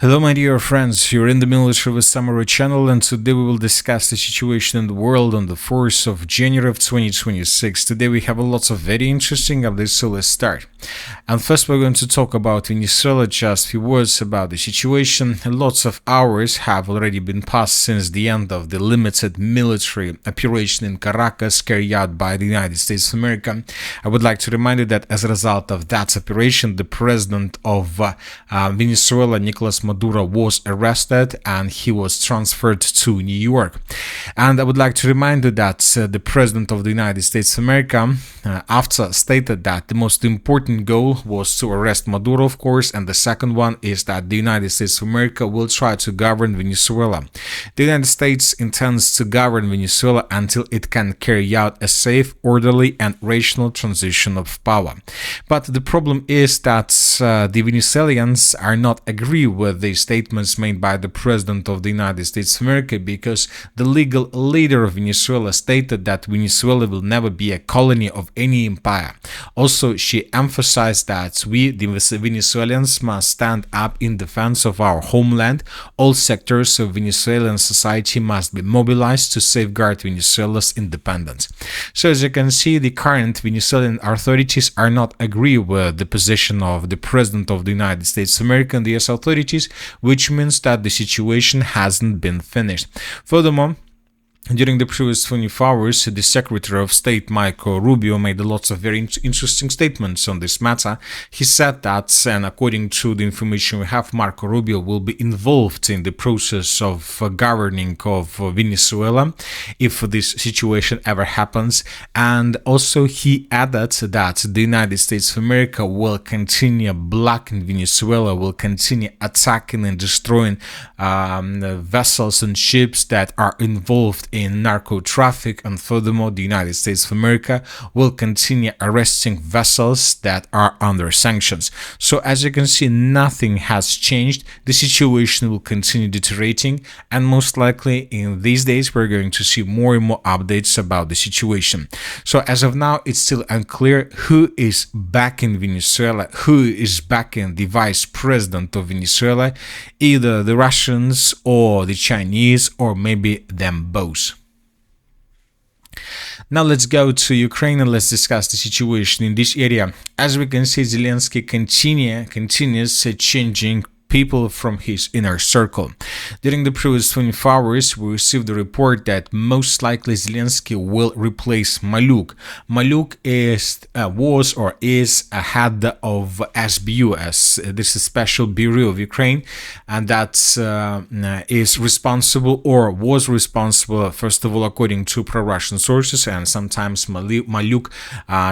Hello my dear friends, you're in the Military with Summary channel, and today we will discuss the situation in the world on the 4th of January of 2026. Today we have lots of very interesting updates, so let's start. And first we're going to talk about Venezuela, just a few words about the situation. Lots of hours have already been passed since the end of the limited military operation in Caracas carried out by the United States of America. I would like to remind you that as a result of that operation, the president of Venezuela, Nicolas Maduro, was arrested and he was transferred to New York. And I would like to remind you that the president of the United States of America after stated that the most important goal was to arrest Maduro, of course, and the second one is that the United States of America will try to govern Venezuela. The United States intends to govern Venezuela until it can carry out a safe, orderly and rational transition of power. But the problem is that the Venezuelans are not agree with the statements made by the President of the United States of America, because the legal leader of Venezuela stated that Venezuela will never be a colony of any empire. Also, she emphasized that we, the Venezuelans, must stand up in defense of our homeland. All sectors of Venezuelan society must be mobilized to safeguard Venezuela's independence. So as you can see, the current Venezuelan authorities are not agree with the position of the President of the United States of America and the US authorities, which means that the situation hasn't been finished. Furthermore, during the previous 24 hours, the Secretary of State Marco Rubio made lots of very interesting statements on this matter. He said that, and according to the information we have, Marco Rubio will be involved in the process of governing of Venezuela if this situation ever happens. And also he added that the United States of America will continue blocking Venezuela, will continue attacking and destroying vessels and ships that are involved in narco traffic, and furthermore the United States of America will continue arresting vessels that are under sanctions. So as you can see, nothing has changed. The situation will continue deteriorating, and most likely in these days we're going to see more and more updates about the situation. So as of now, it's still unclear who is backing Venezuela, who is backing the vice president of Venezuela, either the Russians or the Chinese, or maybe them both. Now let's go to Ukraine and let's discuss the situation in this area. As we can see, Zelensky continues changing people from his inner circle. During the previous 24 hours, we received a report that most likely Zelensky will replace Maluk. Maluk was or is a head of SBU, as this is Special Bureau of Ukraine, and that is responsible or was responsible, first of all, according to pro-Russian sources, and sometimes Maluk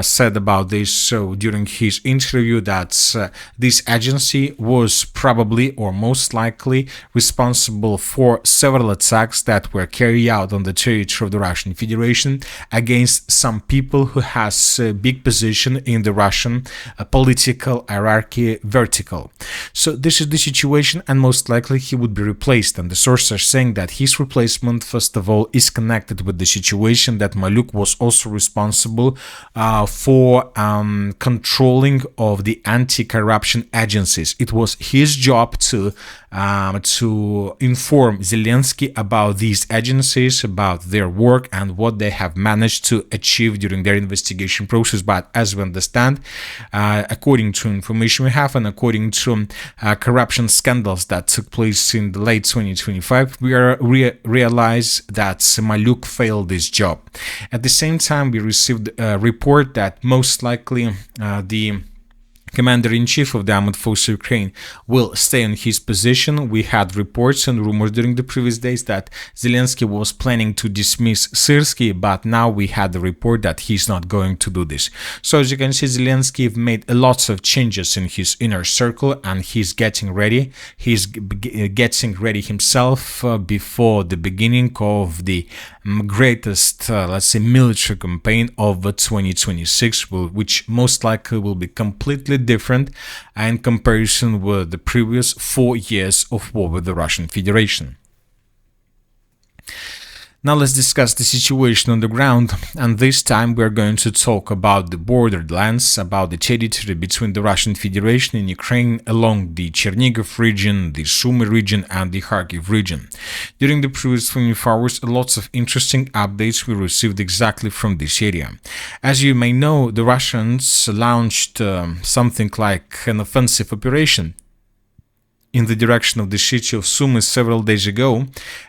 said about this during his interview that this agency was probably or most likely responsible for several attacks that were carried out on the territory of the Russian Federation against some people who has a big position in the Russian political hierarchy vertical. So this is the situation, and most likely he would be replaced, and the sources are saying that his replacement, first of all, is connected with the situation that Maluk was also responsible for controlling of the anti-corruption agencies. It was his job to inform Zelensky about these agencies, about their work and what they have managed to achieve during their investigation process. But as we understand, according to information we have and according to corruption scandals that took place in the late 2025, we realize that Maluk failed this job. At the same time, we received a report that most likely the Commander-in-Chief of the Armed Forces of Ukraine will stay in his position. We had reports and rumors during the previous days that Zelensky was planning to dismiss Syrsky, but now we had the report that he's not going to do this. So as you can see, Zelensky made lots of changes in his inner circle, and he's getting ready. He's getting ready himself before the beginning of the greatest, let's say, military campaign of 2026, which most likely will be completely different in comparison with the previous 4 years of war with the Russian Federation. Now let's discuss the situation on the ground, and this time we are going to talk about the borderlands, about the territory between the Russian Federation and Ukraine along the Chernigov region, the Sumy region, and the Kharkiv region. During the previous 24 hours, lots of interesting updates we received exactly from this area. As you may know, the Russians launched something like an offensive operation in the direction of the city of Sumy several days ago,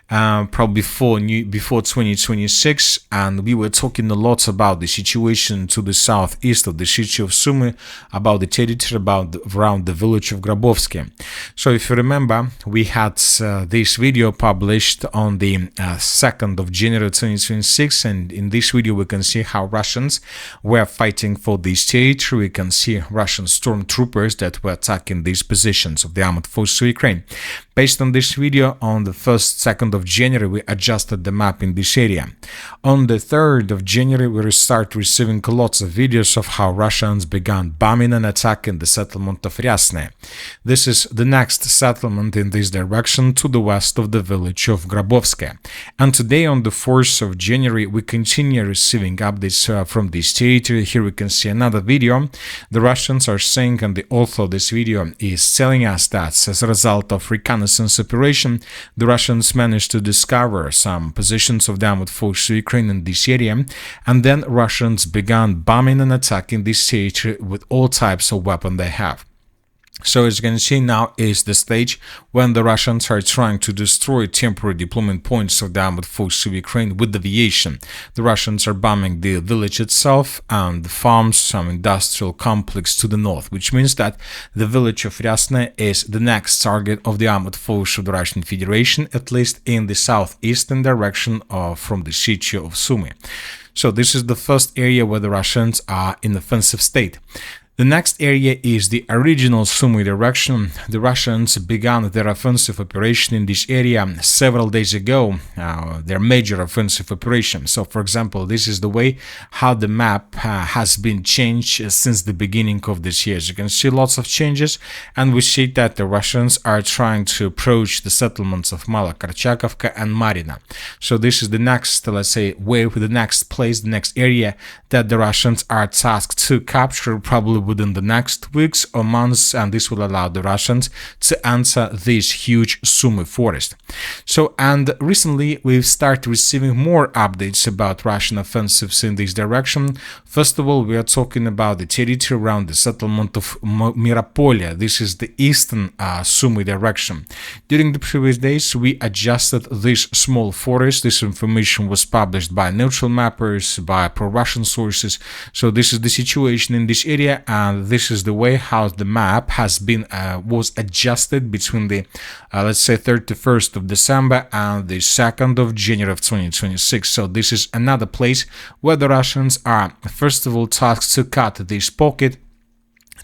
probably before 2026, and we were talking a lot about the situation to the southeast of the city of Sumy, about the territory around the village of Grabovsky. So if you remember, we had this video published on the 2nd of January 2026, and in this video we can see how Russians were fighting for this territory. We can see Russian stormtroopers that were attacking these positions of the armed forces of Ukraine. Based on this video, on the 2nd of January, we adjusted the map in this area. On the 3rd of January, we start receiving lots of videos of how Russians began bombing and attacking the settlement of Ryasne. This is the next settlement in this direction to the west of the village of Grabovsky. And today, on the 4th of January, we continue receiving updates from this territory. Here we can see another video. The Russians are saying, and the author of this video is telling us that as a result of reconnaissance operation, the Russians managed to discover some positions of the armed forces of Ukraine in this area, and then Russians began bombing and attacking this territory with all types of weapons they have. So as you can see, now is the stage when the Russians are trying to destroy temporary deployment points of the armed forces of Ukraine with deviation. The Russians are bombing the village itself and the farms, some industrial complex to the north, which means that the village of Ryasne is the next target of the armed forces of the Russian Federation, at least in the southeastern direction from the city of Sumy. So this is the first area where the Russians are in offensive state. The next area is the original Sumy direction. The Russians began their offensive operation in this area several days ago, their major offensive operation. So, for example, this is the way how the map has been changed since the beginning of this year. As you can see, lots of changes, and we see that the Russians are trying to approach the settlements of Mala Karchakovka and Marina. So this is the next, let's say, wave, the next place, the next area that the Russians are tasked to capture, probably within the next weeks or months, and this will allow the Russians to enter this huge Sumy forest. So, and recently we've started receiving more updates about Russian offensives in this direction. First of all, we are talking about the territory around the settlement of Miropolye. This is the eastern Sumy direction. During the previous days, we adjusted this small forest. This information was published by neutral mappers, by pro-Russian sources. So this is the situation in this area, and this is the way how the map has been was adjusted between the let's say 31st of December and the 2nd of January of 2026. So this is another place where the Russians are first of all tasked to cut this pocket,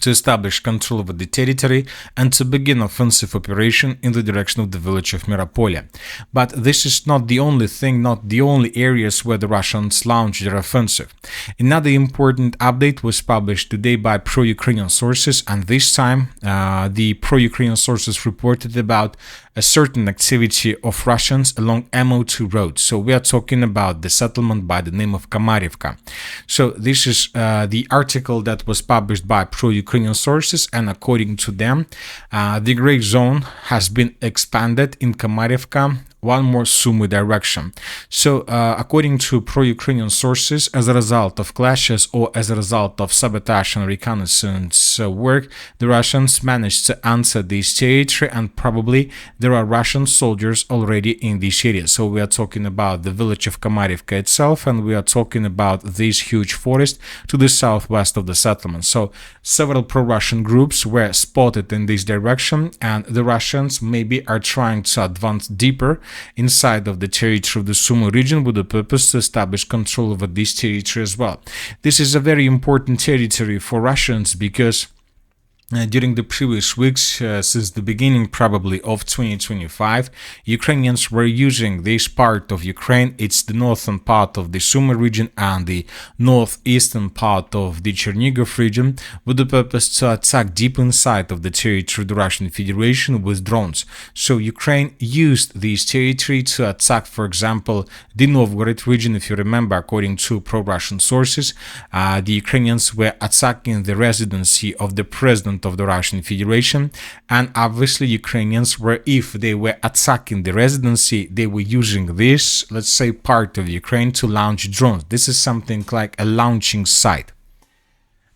to establish control over the territory, and to begin offensive operation in the direction of the village of Miropolye. But this is not the only thing, not the only areas where the Russians launched their offensive. Another important update was published today by pro-Ukrainian sources, and this time the pro-Ukrainian sources reported about a certain activity of Russians along MO2 road. So we are talking about the settlement by the name of Kamarivka. So this is the article that was published by pro-Ukrainian sources, and according to them, the gray zone has been expanded in Kamarivka one more Sumy direction. So according to pro-Ukrainian sources, as a result of clashes or as a result of sabotage and reconnaissance work, the Russians managed to enter this territory, and probably there are Russian soldiers already in this area. So we are talking about the village of Kamarivka itself, and we are talking about this huge forest to the southwest of the settlement. So several pro-Russian groups were spotted in this direction, and the Russians maybe are trying to advance deeper inside of the territory of the Sumy region with the purpose to establish control over this territory as well. This is a very important territory for Russians because During the previous weeks, since the beginning probably of 2025, Ukrainians were using this part of Ukraine. It's the northern part of the Sumy region and the northeastern part of the Chernigov region, with the purpose to attack deep inside of the territory of the Russian Federation with drones. So Ukraine used this territory to attack, for example, the Novgorod region. If you remember, according to pro-Russian sources, the Ukrainians were attacking the residency of the president of the Russian Federation, and obviously Ukrainians were, if they were attacking the residency, they were using this, let's say, part of Ukraine to launch drones. This is something like a launching site.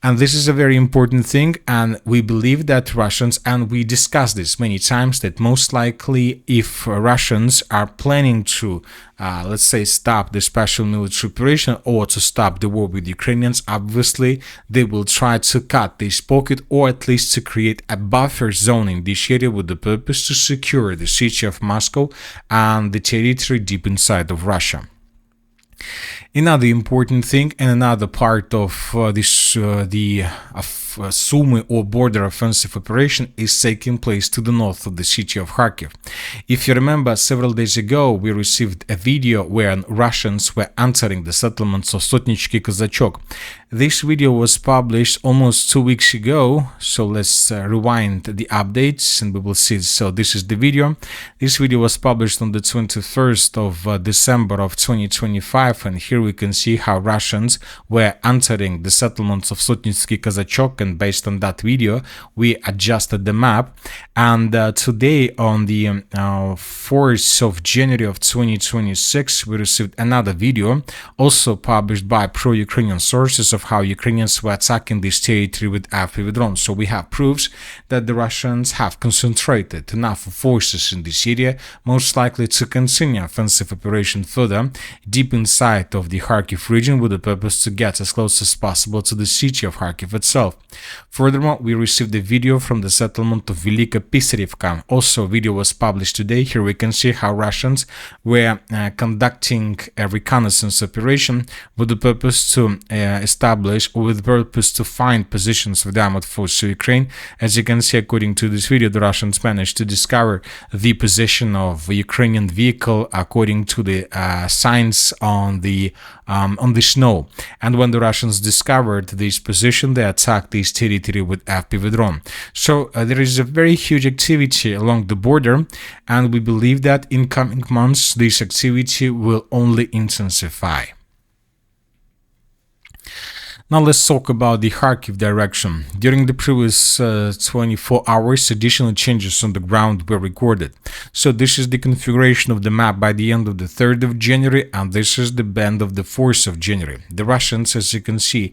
And this is a very important thing, and we believe that Russians, and we discussed this many times, that most likely if Russians are planning to, let's say, stop the special military operation or to stop the war with Ukrainians, obviously they will try to cut this pocket, or at least to create a buffer zone in this area with the purpose to secure the city of Moscow and the territory deep inside of Russia. Another important thing, and another part of Sumy or border offensive operation is taking place to the north of the city of Kharkiv. If you remember, several days ago we received a video where Russians were entering the settlements of Sotnichki Kazachok. This video was published almost 2 weeks ago, so let's rewind the updates and we will see. So this is the video. This video was published on the 21st of December of 2025, and here we can see how Russians were entering the settlements of Sotnitsky Kazachok, and based on that video we adjusted the map. And today, on the 4th of January of 2026, we received another video also published by pro-Ukrainian sources of how Ukrainians were attacking this territory with FPV drones. So we have proofs that the Russians have concentrated enough forces in this area, most likely to continue offensive operation further deep inside of the Kharkiv region, with the purpose to get as close as possible to the city of Kharkiv itself. Furthermore, we received a video from the settlement of Velika Pisarevka. Also, a video was published today. Here we can see how Russians were conducting a reconnaissance operation with the purpose to with the purpose to find positions of the armored forces of Ukraine. As you can see, according to this video, the Russians managed to discover the position of a Ukrainian vehicle according to the signs on the snow. And when the Russians discovered this position, they attacked this territory with FPV drone. So there is a very huge activity along the border, and we believe that in coming months this activity will only intensify. Now let's talk about the Kharkiv direction. During the previous 24 hours, additional changes on the ground were recorded. So this is the configuration of the map by the end of the 3rd of January, and this is the end of the 4th of January. The Russians, as you can see,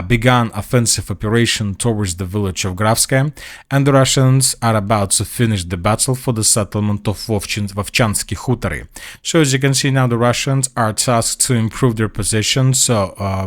began offensive operation towards the village of Gravskaya, and the Russians are about to finish the battle for the settlement of Vovchansky Hutory. So as you can see now, the Russians are tasked to improve their positions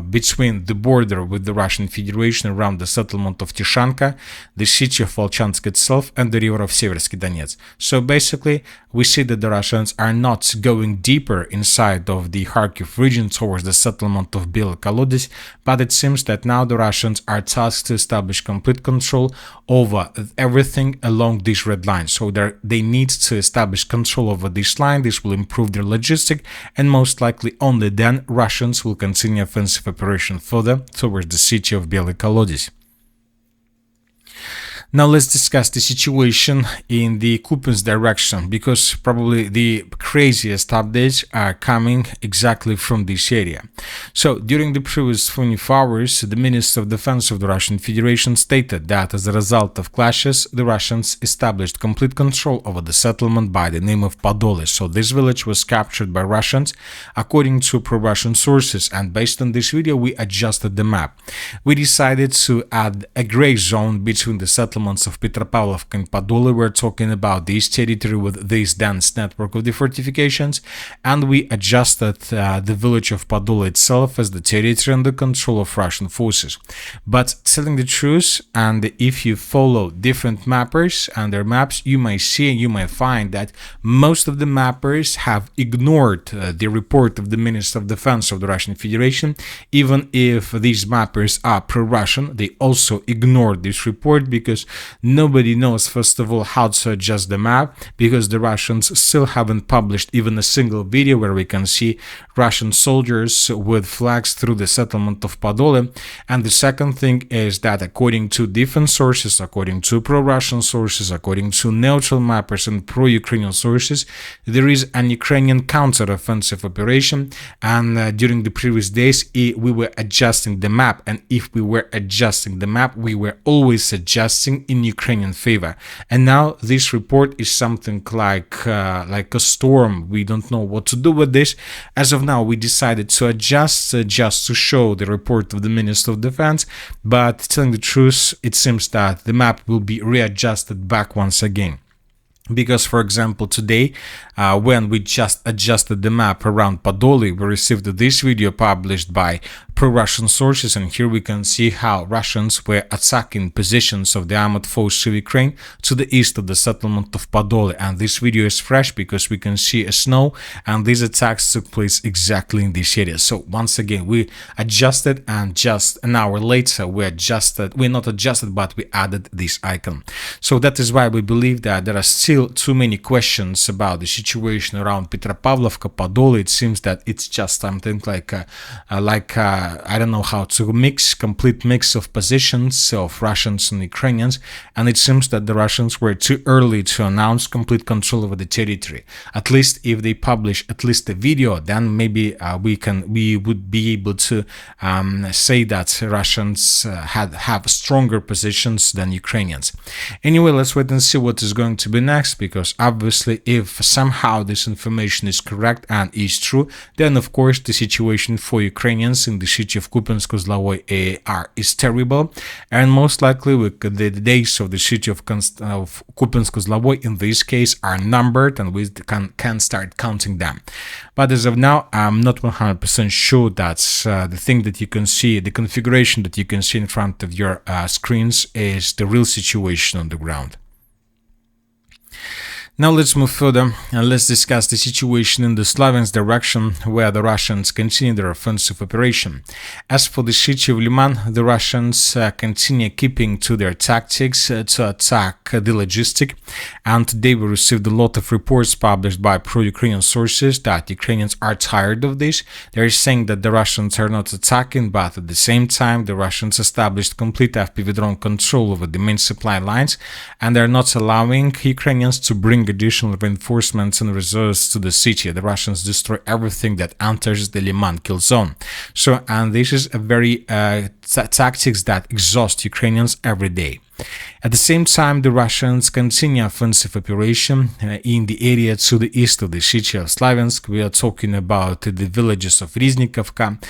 between the border with the Russian Federation around the settlement of Tishanka, the city of Volchansk itself, and the river of Seversky Donetsk. So basically, we see that the Russians are not going deeper inside of the Kharkiv region towards the settlement of Belakolodets, but it seems that now the Russians are tasked to establish complete control over everything along this red line. So they need to establish control over this line. This will improve their logistics, and most likely only then Russians will continue offensive operation further towards the city of Belakolodets. Now let's discuss the situation in the Kupiansk direction, because probably the craziest updates are coming exactly from this area. So during the previous 24 hours, the Minister of Defense of the Russian Federation stated that as a result of clashes, the Russians established complete control over the settlement by the name of Podole. So this village was captured by Russians according to pro-Russian sources, and based on this video we adjusted the map. We decided to add a gray zone between the settlements of Petropavlovka and Podole. We're talking about this territory with this dense network of the fortifications, and we adjusted the village of Podole itself as the territory under control of Russian forces. But telling the truth, and if you follow different mappers and their maps, you may see and you may find that most of the mappers have ignored the report of the Minister of Defense of the Russian Federation. Even if these mappers are pro-Russian, they also ignored this report, because nobody knows, first of all, how to adjust the map, because the Russians still haven't published even a single video where we can see Russian soldiers with flags through the settlement of Podole. And the second thing is that according to different sources, according to pro-Russian sources, according to neutral mappers and pro-Ukrainian sources, there is an Ukrainian counter-offensive operation, and during the previous days we were adjusting the map, and if we were adjusting the map, we were always adjusting in Ukrainian favor. And now this report is something like a storm. We don't know what to do with this. As of now, we decided to adjust just to show the report of the Minister of Defense, but telling the truth, it seems that the map will be readjusted back once again. Because, for example, today, when we just adjusted the map around Podole, we received this video published by pro-Russian sources, and here we can see how Russians were attacking positions of the armored forces of Ukraine to the east of the settlement of Podole. And this video is fresh because we can see a snow, and these attacks took place exactly in this area. So once again, we adjusted, and just an hour later, we're not adjusted, but we added this icon. So that is why we believe that there are still too many questions about the situation around Petropavlovka, Podole. It seems that it's just something like I don't know how to complete mix of positions of Russians and Ukrainians, and it seems that the Russians were too early to announce complete control over the territory. At least if they publish at least a video, then maybe we would be able to say that Russians have stronger positions than Ukrainians. Anyway, let's wait and see what is going to be next, because obviously if somehow this information is correct and is true, then of course the situation for Ukrainians in the city of Kupiansk is terrible, and most likely the days of the city of Kupiansk in this case are numbered, and we can start counting them. But as of now, I'm not 100% sure that the thing that you can see, the configuration that you can see in front of your screens, is the real situation on the ground. Now let's move further and let's discuss the situation in the Slaviansk direction, where the Russians continue their offensive operation. As for the city of Liman, the Russians continue keeping to their tactics to attack the logistic, and today we received a lot of reports published by pro-Ukrainian sources that Ukrainians are tired of this. They're saying that the Russians are not attacking, but at the same time the Russians established complete FPV drone control over the main supply lines, and they're not allowing Ukrainians to bring additional reinforcements and reserves to the city. The Russians destroy everything that enters the Liman kill zone. So, and this is a very tactics that exhaust Ukrainians every day. At the same time, the Russians continue offensive operation in the area to the east of the city of Slaviansk. We are talking about the villages of Riznikovka,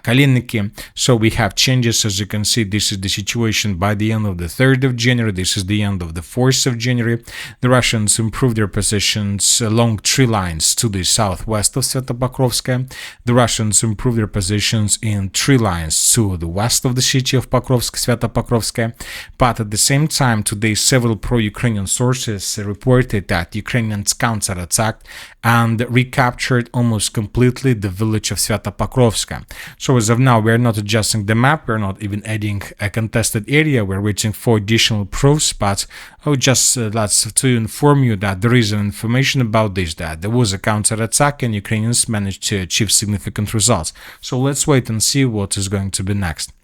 Kalinniki. So we have changes. As you can see, this is the situation by the end of the 3rd of January. This is the end of the 4th of January. The Russians improved their positions along tree lines to the southwest of Svятopokrovsk. The Russians improved their positions in tree lines to the west of the city of Pokrovsk, Svятopokrovsk. But at the same time, today several pro-Ukrainian sources reported that Ukrainians counterattacked and recaptured almost completely the village of Svятopokrovsk. So as of now, we're not adjusting the map, we're not even adding a contested area, we're waiting for additional proofs, but that's to inform you that there is information about this, that there was a counterattack and Ukrainians managed to achieve significant results. So let's wait and see what is going to be next.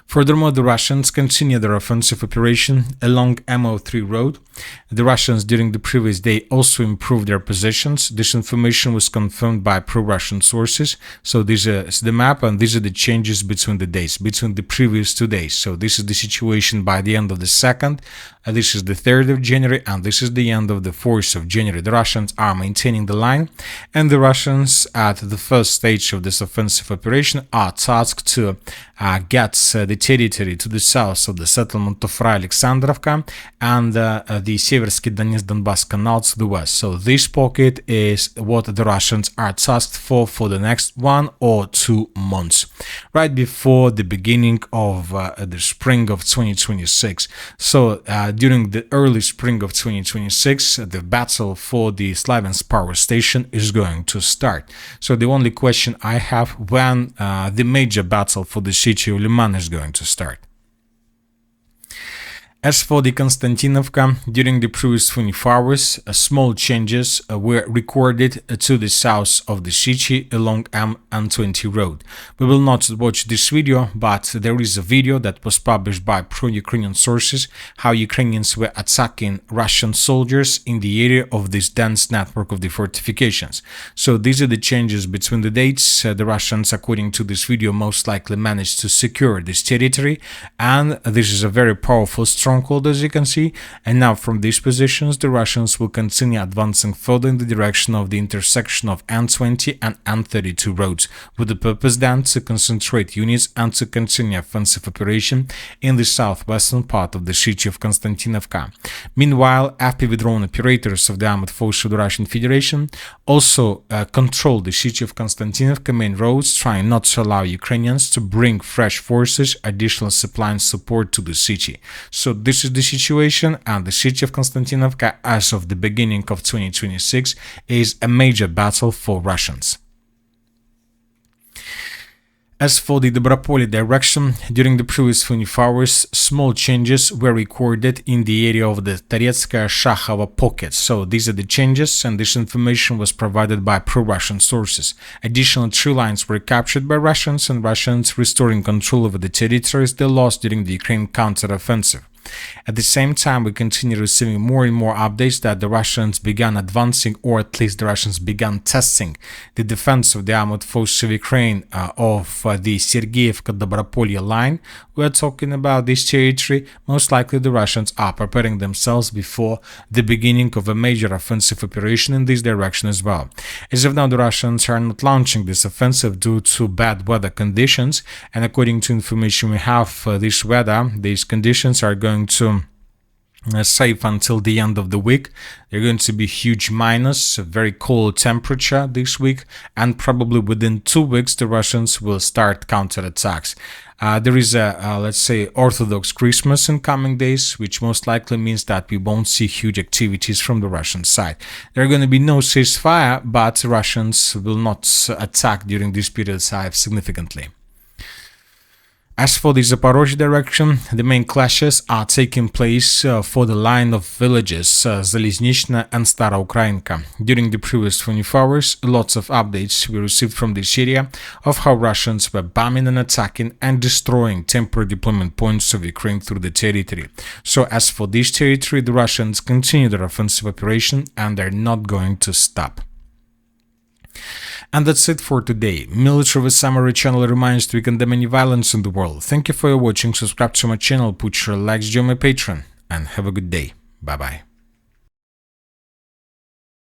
Furthermore, the Russians continue their offensive operation along MO3 road. The Russians during the previous day also improved their positions. This information was confirmed by pro-Russian sources. So this is the map, and these are the changes between the days, between the previous 2 days. So this is the situation by the end of the 2nd, this is the 3rd of January, and this is the end of the 4th of January. The Russians are maintaining the line, and the Russians at the first stage of this offensive operation are tasked to get the territory to the south of the settlement of Alexandrovka and the Seversky Donetsk-Donbass Canal to the west. So this pocket is what the Russians are tasked for the next 1 or 2 months, right before the beginning of the spring of 2026. So during the early spring of 2026, the battle for the Slaviansk power station is going to start. So the only question I have, when the major battle for the city of Liman is going to start. As for the Konstantinovka, during the previous 24 hours, small changes were recorded to the south of the city along M20 road. We will not watch this video, but there is a video that was published by pro-Ukrainian sources how Ukrainians were attacking Russian soldiers in the area of this dense network of the fortifications. So these are the changes between the dates. The Russians, according to this video, most likely managed to secure this territory, and this is a very powerful stronghold, as you can see. And now from these positions the Russians will continue advancing further in the direction of the intersection of N20 and N32 roads, with the purpose then to concentrate units and to continue offensive operation in the southwestern part of the city of Konstantinovka. Meanwhile, FPV drone operators of the armed forces of the Russian Federation also control the city of Konstantinovka main roads, trying not to allow Ukrainians to bring fresh forces, additional supply and support to the city. So this is the situation, and the city of Konstantinovka as of the beginning of 2026 is a major battle for Russians. As for the Dobropolye direction, during the previous 24 hours, small changes were recorded in the area of the Toretskaya-Shakhova pocket. So these are the changes, and this information was provided by pro-Russian sources. Additional 3 lines were captured by Russians, and Russians restoring control over the territories they lost during the Ukraine counter-offensive. At the same time, we continue receiving more and more updates that the Russians began advancing, or at least the Russians began testing the defense of the armored forces of Ukraine of the Sergeyevka-Dobropolye line. We're talking about this territory. Most likely the Russians are preparing themselves before the beginning of a major offensive operation in this direction as well. As of now, the Russians are not launching this offensive due to bad weather conditions, and according to information we have, these conditions are going to safe until the end of the week. They're going to be huge minus, a very cold temperature this week, and probably within 2 weeks the Russians will start counterattacks. There is a, let's say, Orthodox Christmas in coming days, which most likely means that we won't see huge activities from the Russian side. There are going to be no ceasefire, but Russians will not attack during this period significantly. As for the Zaporozhye direction, the main clashes are taking place for the line of villages Zaliznichna and Stara Ukrainka. During the previous 24 hours, lots of updates we received from this area of how Russians were bombing and attacking and destroying temporary deployment points of Ukraine through the territory. So as for this territory, the Russians continue their offensive operation and they're not going to stop. And that's it for today. Military with Summary channel reminds to condemn any violence in the world. Thank you for watching, subscribe to my channel, put your likes, join my Patreon, and have a good day. Bye bye.